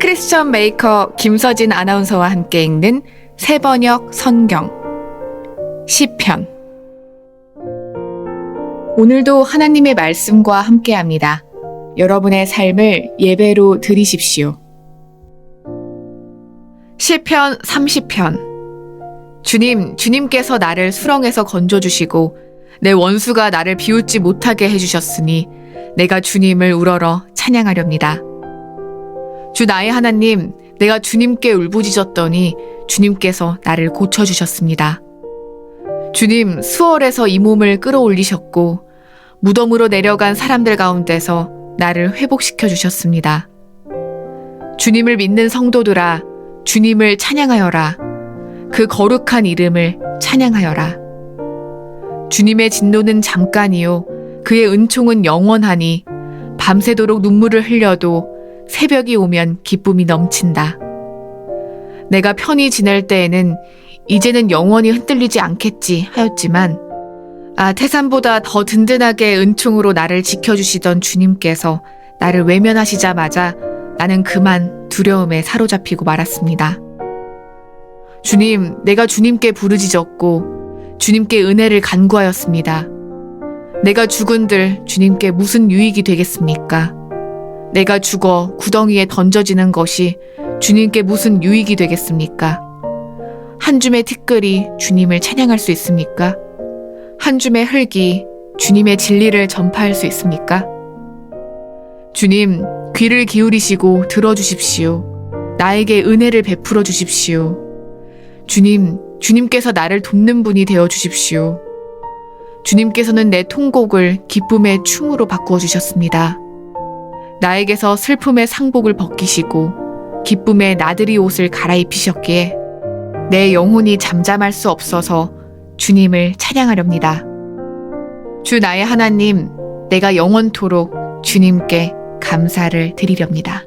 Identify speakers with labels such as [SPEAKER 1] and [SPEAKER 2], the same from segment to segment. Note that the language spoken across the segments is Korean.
[SPEAKER 1] 크리스천 메이커 김서진 아나운서와 함께 읽는 새번역 성경 시편. 오늘도 하나님의 말씀과 함께합니다. 여러분의 삶을 예배로 드리십시오. 시편 30편. 주님께서 나를 수렁에서 건져주시고 내 원수가 나를 비웃지 못하게 해주셨으니 내가 주님을 우러러 찬양하렵니다. 주 나의 하나님, 내가 주님께 울부짖었더니 주님께서 나를 고쳐주셨습니다. 주님, 수월에서 이 몸을 끌어올리셨고 무덤으로 내려간 사람들 가운데서 나를 회복시켜 주셨습니다. 주님을 믿는 성도들아, 주님을 찬양하여라. 그 거룩한 이름을 찬양하여라. 주님의 진노는 잠깐이요 그의 은총은 영원하니 밤새도록 눈물을 흘려도 새벽이 오면 기쁨이 넘친다. 내가 편히 지낼 때에는 이제는 영원히 흔들리지 않겠지 하였지만 태산보다 더 든든하게 은총으로 나를 지켜주시던 주님께서 나를 외면하시자마자 나는 그만 두려움에 사로잡히고 말았습니다. 주님, 내가 주님께 부르짖었고 주님께 은혜를 간구하였습니다. 내가 죽은들 주님께 무슨 유익이 되겠습니까? 내가 죽어 구덩이에 던져지는 것이 주님께 무슨 유익이 되겠습니까? 한 줌의 티끌이 주님을 찬양할 수 있습니까? 한 줌의 흙이 주님의 진리를 전파할 수 있습니까? 주님, 귀를 기울이시고 들어주십시오. 나에게 은혜를 베풀어 주십시오. 주님께서 나를 돕는 분이 되어 주십시오. 주님께서는 내 통곡을 기쁨의 춤으로 바꾸어 주셨습니다. 나에게서 슬픔의 상복을 벗기시고 기쁨의 나들이 옷을 갈아입히셨기에 내 영혼이 잠잠할 수 없어서 주님을 찬양하렵니다. 주 나의 하나님, 내가 영원토록 주님께 감사를 드리렵니다.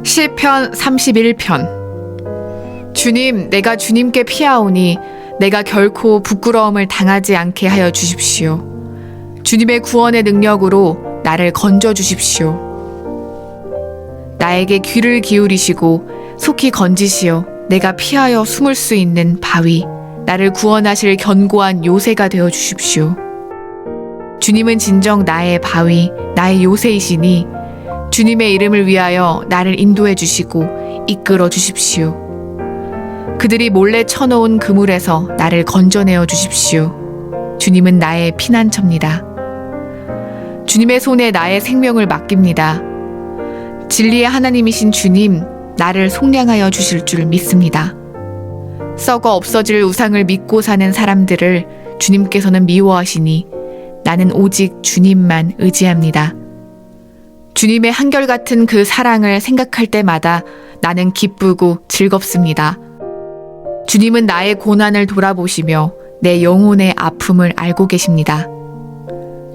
[SPEAKER 1] 시편 31편. 주님, 내가 주님께 피하오니 내가 결코 부끄러움을 당하지 않게 하여 주십시오. 주님의 구원의 능력으로 나를 건져 주십시오. 나에게 귀를 기울이시고 속히 건지시어 내가 피하여 숨을 수 있는 바위, 나를 구원하실 견고한 요새가 되어 주십시오. 주님은 진정 나의 바위, 나의 요새이시니 주님의 이름을 위하여 나를 인도해 주시고 이끌어 주십시오. 그들이 몰래 쳐놓은 그물에서 나를 건져내어 주십시오. 주님은 나의 피난처입니다. 주님의 손에 나의 생명을 맡깁니다. 진리의 하나님이신 주님, 나를 속량하여 주실 줄 믿습니다. 썩어 없어질 우상을 믿고 사는 사람들을 주님께서는 미워하시니 나는 오직 주님만 의지합니다. 주님의 한결같은 그 사랑을 생각할 때마다 나는 기쁘고 즐겁습니다. 주님은 나의 고난을 돌아보시며 내 영혼의 아픔을 알고 계십니다.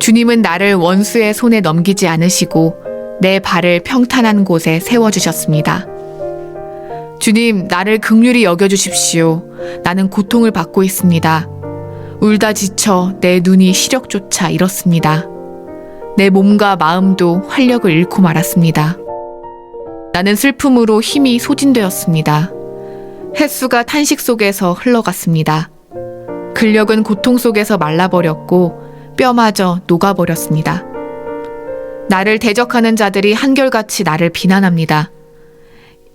[SPEAKER 1] 주님은 나를 원수의 손에 넘기지 않으시고 내 발을 평탄한 곳에 세워주셨습니다. 주님, 나를 긍휼히 여겨주십시오. 나는 고통을 받고 있습니다. 울다 지쳐 내 눈이 시력조차 잃었습니다. 내 몸과 마음도 활력을 잃고 말았습니다. 나는 슬픔으로 힘이 소진되었습니다. 햇수가 탄식 속에서 흘러갔습니다. 근력은 고통 속에서 말라버렸고 뼈마저 녹아버렸습니다. 나를 대적하는 자들이 한결같이 나를 비난합니다.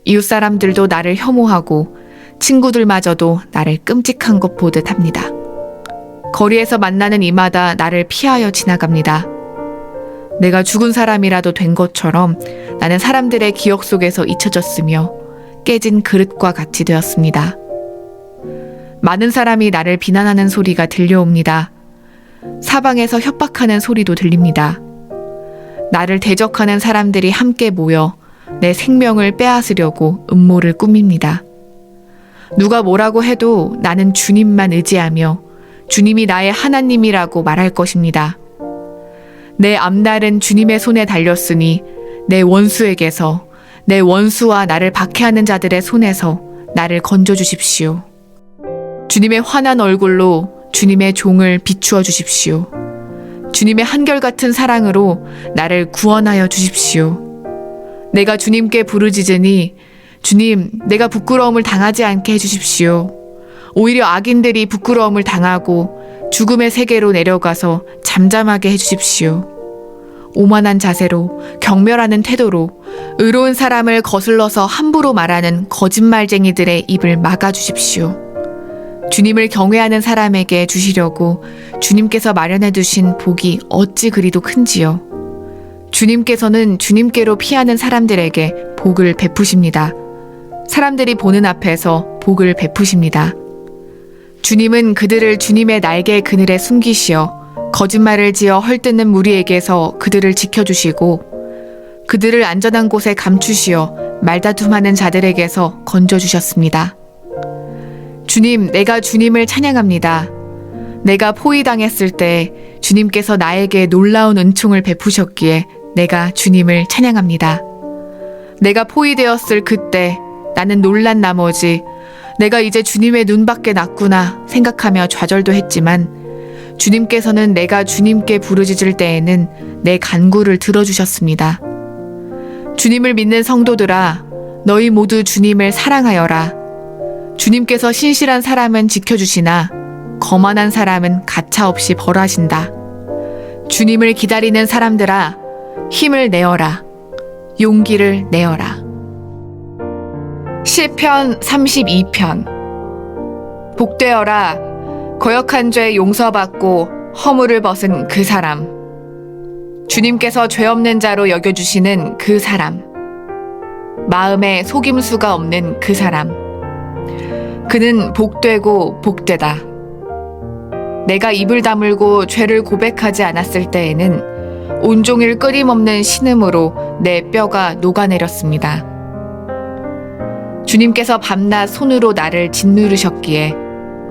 [SPEAKER 1] 이웃 사람들도 나를 혐오하고 친구들마저도 나를 끔찍한 것 보듯 합니다. 거리에서 만나는 이마다 나를 피하여 지나갑니다. 내가 죽은 사람이라도 된 것처럼 나는 사람들의 기억 속에서 잊혀졌으며 깨진 그릇과 같이 되었습니다. 많은 사람이 나를 비난하는 소리가 들려옵니다. 사방에서 협박하는 소리도 들립니다. 나를 대적하는 사람들이 함께 모여 내 생명을 빼앗으려고 음모를 꾸밉니다. 누가 뭐라고 해도 나는 주님만 의지하며 주님이 나의 하나님이라고 말할 것입니다. 내 앞날은 주님의 손에 달렸으니 내 원수에게서, 내 원수와 나를 박해하는 자들의 손에서 나를 건져주십시오. 주님의 환한 얼굴로 주님의 종을 비추어 주십시오. 주님의 한결같은 사랑으로 나를 구원하여 주십시오. 내가 주님께 부르짖으니 주님, 내가 부끄러움을 당하지 않게 해주십시오. 오히려 악인들이 부끄러움을 당하고 죽음의 세계로 내려가서 잠잠하게 해주십시오. 오만한 자세로, 경멸하는 태도로 의로운 사람을 거슬러서 함부로 말하는 거짓말쟁이들의 입을 막아주십시오. 주님을 경외하는 사람에게 주시려고 주님께서 마련해 두신 복이 어찌 그리도 큰지요. 주님께서는 주님께로 피하는 사람들에게 복을 베푸십니다. 사람들이 보는 앞에서 복을 베푸십니다. 주님은 그들을 주님의 날개 그늘에 숨기시어 거짓말을 지어 헐뜯는 무리에게서 그들을 지켜주시고 그들을 안전한 곳에 감추시어 말다툼하는 자들에게서 건져주셨습니다. 주님, 내가 주님을 찬양합니다. 내가 포위당했을 때 주님께서 나에게 놀라운 은총을 베푸셨기에 내가 주님을 찬양합니다. 내가 포위되었을 그때 나는 놀란 나머지 내가 이제 주님의 눈밖에 났구나 생각하며 좌절도 했지만 주님께서는 내가 주님께 부르짖을 때에는 내 간구를 들어주셨습니다. 주님을 믿는 성도들아, 너희 모두 주님을 사랑하여라. 주님께서 신실한 사람은 지켜주시나 거만한 사람은 가차없이 벌하신다. 주님을 기다리는 사람들아, 힘을 내어라. 용기를 내어라. 시편 32편. 복되어라. 거역한 죄 용서받고 허물을 벗은 그 사람. 주님께서 죄 없는 자로 여겨주시는 그 사람. 마음에 속임수가 없는 그 사람. 그는 복되고 복되다. 내가 입을 다물고 죄를 고백하지 않았을 때에는 온종일 끊임없는 신음으로 내 뼈가 녹아내렸습니다. 주님께서 밤낮 손으로 나를 짓누르셨기에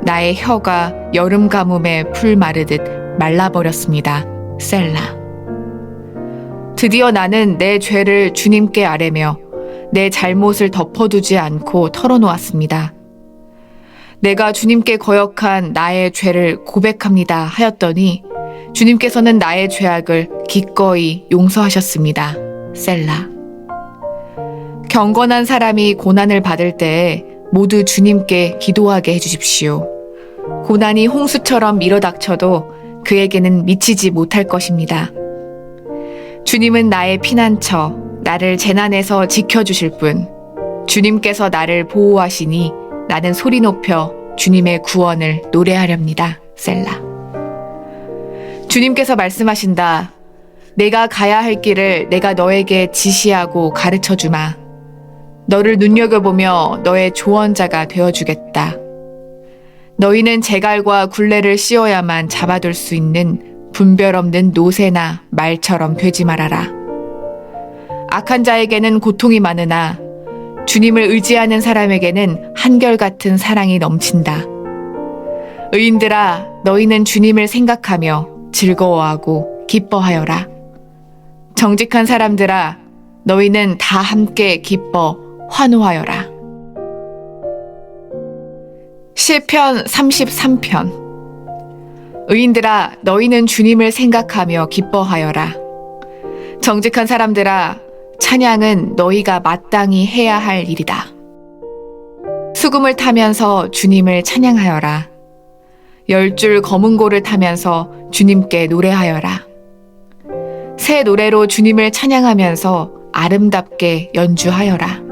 [SPEAKER 1] 나의 혀가 여름 가뭄에 풀 마르듯 말라버렸습니다. 셀라. 드디어 나는 내 죄를 주님께 아뢰며 내 잘못을 덮어두지 않고 털어놓았습니다. 내가 주님께 거역한 나의 죄를 고백합니다 하였더니 주님께서는 나의 죄악을 기꺼이 용서하셨습니다. 셀라. 경건한 사람이 고난을 받을 때에 모두 주님께 기도하게 해주십시오. 고난이 홍수처럼 밀어닥쳐도 그에게는 미치지 못할 것입니다. 주님은 나의 피난처, 나를 재난에서 지켜주실 분. 주님께서 나를 보호하시니 나는 소리 높여 주님의 구원을 노래하렵니다. 셀라. 주님께서 말씀하신다. 내가 가야 할 길을 내가 너에게 지시하고 가르쳐주마. 너를 눈여겨보며 너의 조언자가 되어주겠다. 너희는 제갈과 굴레를 씌워야만 잡아둘 수 있는 분별 없는 노새나 말처럼 되지 말아라. 악한 자에게는 고통이 많으나 주님을 의지하는 사람에게는 한결같은 사랑이 넘친다. 의인들아, 너희는 주님을 생각하며 즐거워하고 기뻐하여라. 정직한 사람들아, 너희는 다 함께 기뻐 환호하여라. 시편 33편. 의인들아, 너희는 주님을 생각하며 기뻐하여라. 정직한 사람들아, 찬양은 너희가 마땅히 해야 할 일이다. 수금을 타면서 주님을 찬양하여라. 10줄 검은고를 타면서 주님께 노래하여라. 새 노래로 주님을 찬양하면서 아름답게 연주하여라.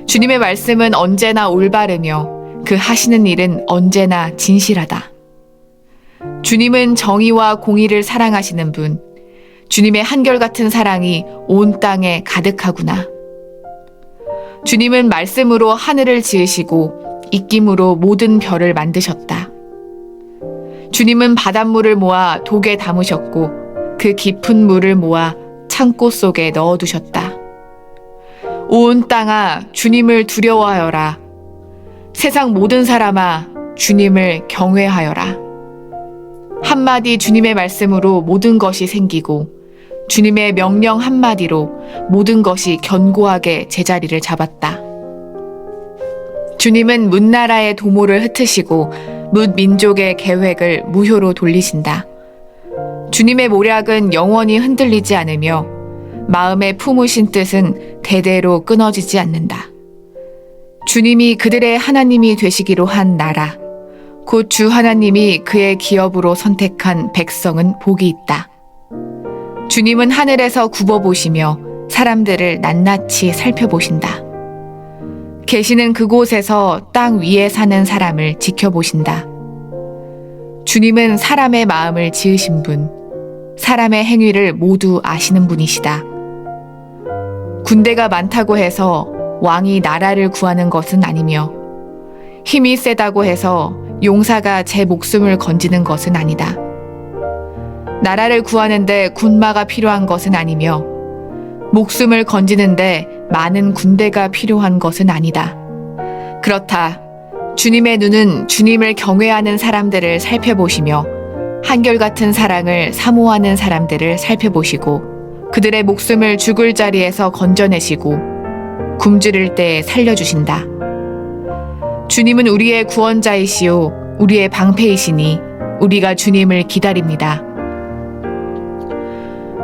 [SPEAKER 1] 주님의 말씀은 언제나 올바르며 그 하시는 일은 언제나 진실하다. 주님은 정의와 공의를 사랑하시는 분, 주님의 한결같은 사랑이 온 땅에 가득하구나. 주님은 말씀으로 하늘을 지으시고 입김으로 모든 별을 만드셨다. 주님은 바닷물을 모아 독에 담으셨고 그 깊은 물을 모아 창고 속에 넣어두셨다. 온 땅아, 주님을 두려워하여라. 세상 모든 사람아, 주님을 경외하여라. 한마디 주님의 말씀으로 모든 것이 생기고 주님의 명령 한마디로 모든 것이 견고하게 제자리를 잡았다. 주님은 문나라의 도모를 흩으시고 뭇민족의 계획을 무효로 돌리신다. 주님의 모략은 영원히 흔들리지 않으며 마음에 품으신 뜻은 대대로 끊어지지 않는다. 주님이 그들의 하나님이 되시기로 한 나라, 곧 주 하나님이 그의 기업으로 선택한 백성은 복이 있다. 주님은 하늘에서 굽어보시며 사람들을 낱낱이 살펴보신다. 계시는 그곳에서 땅 위에 사는 사람을 지켜보신다. 주님은 사람의 마음을 지으신 분, 사람의 행위를 모두 아시는 분이시다. 군대가 많다고 해서 왕이 나라를 구하는 것은 아니며 힘이 세다고 해서 용사가 제 목숨을 건지는 것은 아니다. 나라를 구하는데 군마가 필요한 것은 아니며 목숨을 건지는데 많은 군대가 필요한 것은 아니다. 그렇다. 주님의 눈은 주님을 경외하는 사람들을 살펴보시며 한결같은 사랑을 사모하는 사람들을 살펴보시고 그들의 목숨을 죽을 자리에서 건져내시고 굶주릴 때 살려주신다. 주님은 우리의 구원자이시오 우리의 방패이시니 우리가 주님을 기다립니다.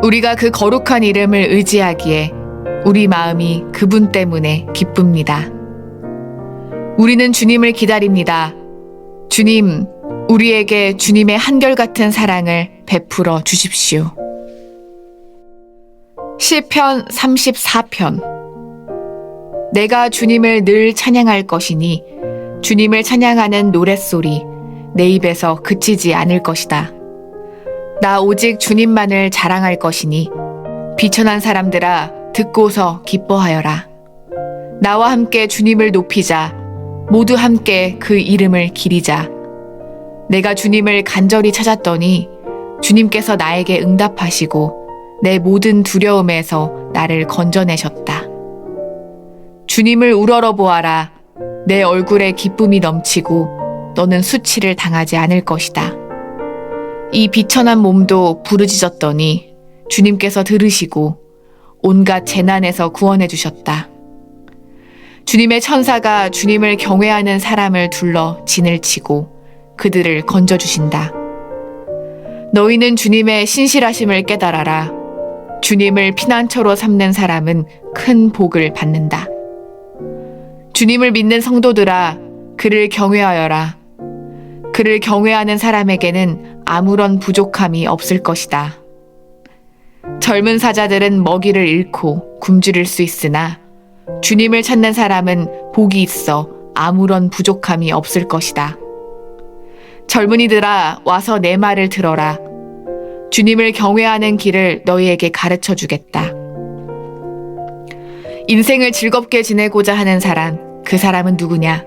[SPEAKER 1] 우리가 그 거룩한 이름을 의지하기에 우리 마음이 그분 때문에 기쁩니다. 우리는 주님을 기다립니다. 주님, 우리에게 주님의 한결같은 사랑을 베풀어 주십시오. 시편 34편. 내가 주님을 늘 찬양할 것이니 주님을 찬양하는 노랫소리 내 입에서 그치지 않을 것이다. 나 오직 주님만을 자랑할 것이니 비천한 사람들아 듣고서 기뻐하여라. 나와 함께 주님을 높이자. 모두 함께 그 이름을 기리자. 내가 주님을 간절히 찾았더니 주님께서 나에게 응답하시고 내 모든 두려움에서 나를 건져내셨다. 주님을 우러러 보아라. 내 얼굴에 기쁨이 넘치고 너는 수치를 당하지 않을 것이다. 이 비천한 몸도 부르짖었더니 주님께서 들으시고 온갖 재난에서 구원해 주셨다. 주님의 천사가 주님을 경외하는 사람을 둘러 진을 치고 그들을 건져주신다. 너희는 주님의 신실하심을 깨달아라. 주님을 피난처로 삼는 사람은 큰 복을 받는다. 주님을 믿는 성도들아, 그를 경외하여라. 그를 경외하는 사람에게는 아무런 부족함이 없을 것이다. 젊은 사자들은 먹이를 잃고 굶주릴 수 있으나 주님을 찾는 사람은 복이 있어 아무런 부족함이 없을 것이다. 젊은이들아, 와서 내 말을 들어라. 주님을 경외하는 길을 너희에게 가르쳐 주겠다. 인생을 즐겁게 지내고자 하는 사람, 그 사람은 누구냐?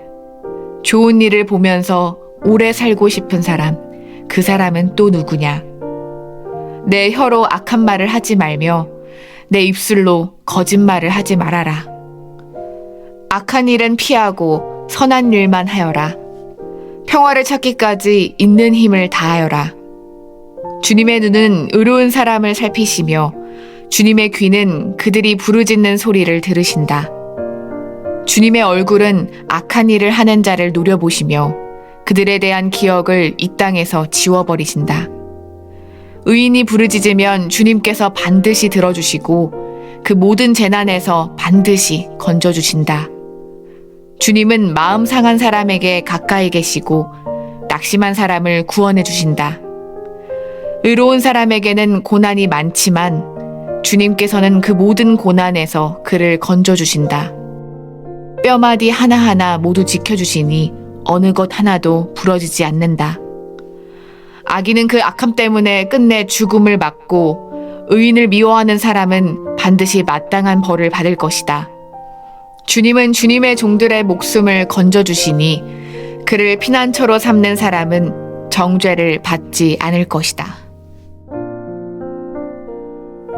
[SPEAKER 1] 좋은 일을 보면서 오래 살고 싶은 사람, 그 사람은 또 누구냐? 내 혀로 악한 말을 하지 말며 내 입술로 거짓말을 하지 말아라. 악한 일은 피하고 선한 일만 하여라. 평화를 찾기까지 있는 힘을 다하여라. 주님의 눈은 의로운 사람을 살피시며 주님의 귀는 그들이 부르짖는 소리를 들으신다. 주님의 얼굴은 악한 일을 하는 자를 노려보시며 그들에 대한 기억을 이 땅에서 지워버리신다. 의인이 부르짖으면 주님께서 반드시 들어주시고 그 모든 재난에서 반드시 건져주신다. 주님은 마음 상한 사람에게 가까이 계시고 낙심한 사람을 구원해 주신다. 의로운 사람에게는 고난이 많지만 주님께서는 그 모든 고난에서 그를 건져주신다. 뼈마디 하나하나 모두 지켜주시니 어느 것 하나도 부러지지 않는다. 악인은 그 악함 때문에 끝내 죽음을 맞고 의인을 미워하는 사람은 반드시 마땅한 벌을 받을 것이다. 주님은 주님의 종들의 목숨을 건져주시니 그를 피난처로 삼는 사람은 정죄를 받지 않을 것이다.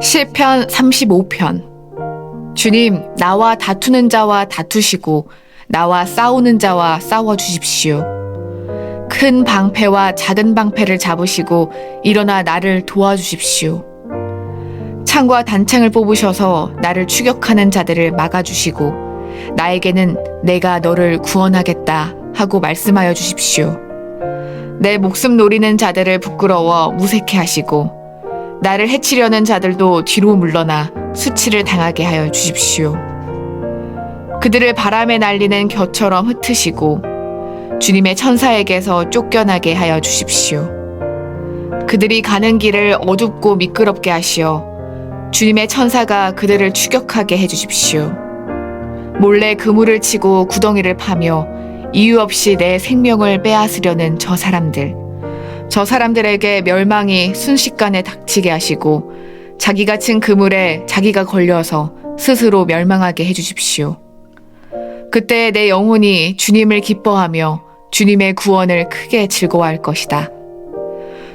[SPEAKER 1] 시편 35편. 주님, 나와 다투는 자와 다투시고 나와 싸우는 자와 싸워주십시오. 큰 방패와 작은 방패를 잡으시고 일어나 나를 도와주십시오. 창과 단창을 뽑으셔서 나를 추격하는 자들을 막아주시고 나에게는 내가 너를 구원하겠다 하고 말씀하여 주십시오. 내 목숨 노리는 자들을 부끄러워 무색해 하시고 나를 해치려는 자들도 뒤로 물러나 수치를 당하게 하여 주십시오. 그들을 바람에 날리는 겨처럼 흩으시고 주님의 천사에게서 쫓겨나게 하여 주십시오. 그들이 가는 길을 어둡고 미끄럽게 하시어 주님의 천사가 그들을 추격하게 해주십시오. 몰래 그물을 치고 구덩이를 파며 이유 없이 내 생명을 빼앗으려는 저 사람들에게 멸망이 순식간에 닥치게 하시고 자기가 친 그물에 자기가 걸려서 스스로 멸망하게 해주십시오. 그때 내 영혼이 주님을 기뻐하며 주님의 구원을 크게 즐거워할 것이다.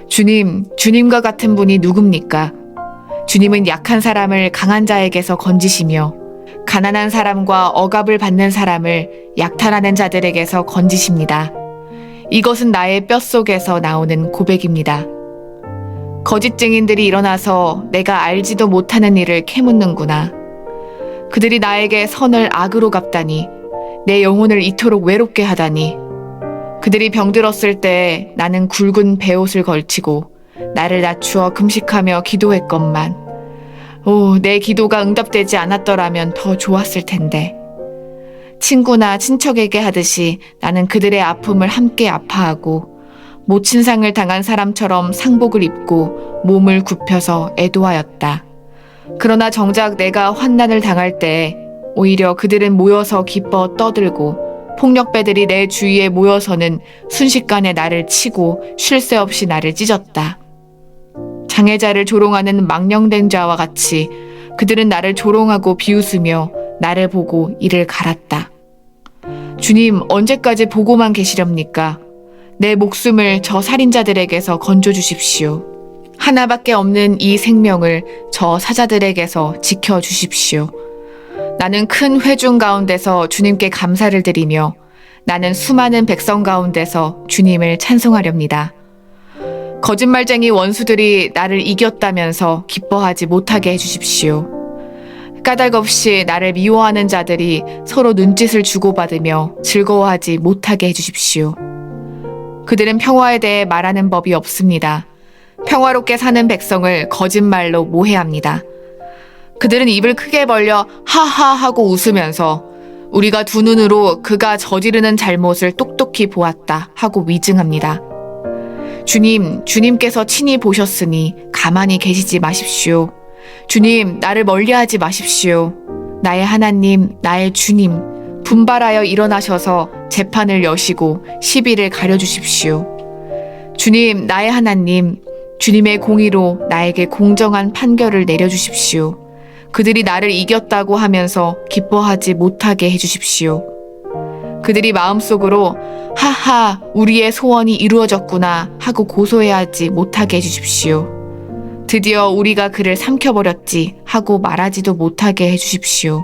[SPEAKER 1] 주님과 같은 분이 누굽니까? 주님은 약한 사람을 강한 자에게서 건지시며 가난한 사람과 억압을 받는 사람을 약탈하는 자들에게서 건지십니다. 이것은 나의 뼛속에서 나오는 고백입니다. 거짓 증인들이 일어나서 내가 알지도 못하는 일을 캐묻는구나. 그들이 나에게 선을 악으로 갚다니, 내 영혼을 이토록 외롭게 하다니. 그들이 병들었을 때 나는 굵은 베옷을 걸치고 나를 낮추어 금식하며 기도했건만, 내 기도가 응답되지 않았더라면 더 좋았을 텐데. 친구나 친척에게 하듯이 나는 그들의 아픔을 함께 아파하고 모친상을 당한 사람처럼 상복을 입고 몸을 굽혀서 애도하였다. 그러나 정작 내가 환난을 당할 때 오히려 그들은 모여서 기뻐 떠들고 폭력배들이 내 주위에 모여서는 순식간에 나를 치고 쉴 새 없이 나를 찢었다. 장애자를 조롱하는 망령된 자와 같이 그들은 나를 조롱하고 비웃으며 나를 보고 이를 갈았다. 주님, 언제까지 보고만 계시렵니까? 내 목숨을 저 살인자들에게서 건져주십시오. 하나밖에 없는 이 생명을 저 사자들에게서 지켜주십시오. 나는 큰 회중 가운데서 주님께 감사를 드리며 나는 수많은 백성 가운데서 주님을 찬송하렵니다. 거짓말쟁이 원수들이 나를 이겼다면서 기뻐하지 못하게 해주십시오. 까닭없이 나를 미워하는 자들이 서로 눈짓을 주고받으며 즐거워하지 못하게 해주십시오. 그들은 평화에 대해 말하는 법이 없습니다. 평화롭게 사는 백성을 거짓말로 모해합니다. 그들은 입을 크게 벌려 하하 하고 웃으면서 우리가 두 눈으로 그가 저지르는 잘못을 똑똑히 보았다 하고 위증합니다. 주님께서 친히 보셨으니 가만히 계시지 마십시오. 주님, 나를 멀리하지 마십시오. 나의 하나님, 나의 주님, 분발하여 일어나셔서 재판을 여시고 시비를 가려주십시오. 주님, 나의 하나님, 주님의 공의로 나에게 공정한 판결을 내려주십시오. 그들이 나를 이겼다고 하면서 기뻐하지 못하게 해주십시오. 그들이 마음속으로 하하, 우리의 소원이 이루어졌구나 하고 고소해하지 못하게 해주십시오. 드디어 우리가 그를 삼켜버렸지 하고 말하지도 못하게 해주십시오.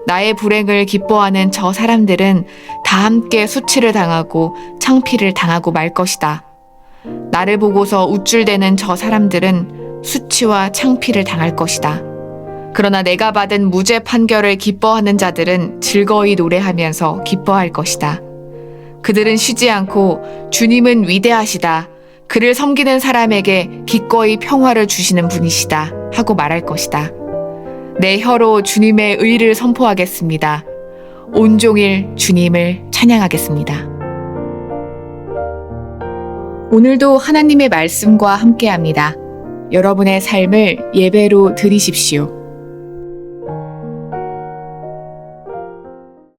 [SPEAKER 1] 나의 불행을 기뻐하는 저 사람들은 다 함께 수치를 당하고 창피를 당하고 말 것이다. 나를 보고서 우쭐대는 저 사람들은 수치와 창피를 당할 것이다. 그러나 내가 받은 무죄 판결을 기뻐하는 자들은 즐거이 노래하면서 기뻐할 것이다. 그들은 쉬지 않고 주님은 위대하시다. 그를 섬기는 사람에게 기꺼이 평화를 주시는 분이시다 하고 말할 것이다. 내 혀로 주님의 의를 선포하겠습니다. 온종일 주님을 찬양하겠습니다. 오늘도 하나님의 말씀과 함께합니다. 여러분의 삶을 예배로 드리십시오.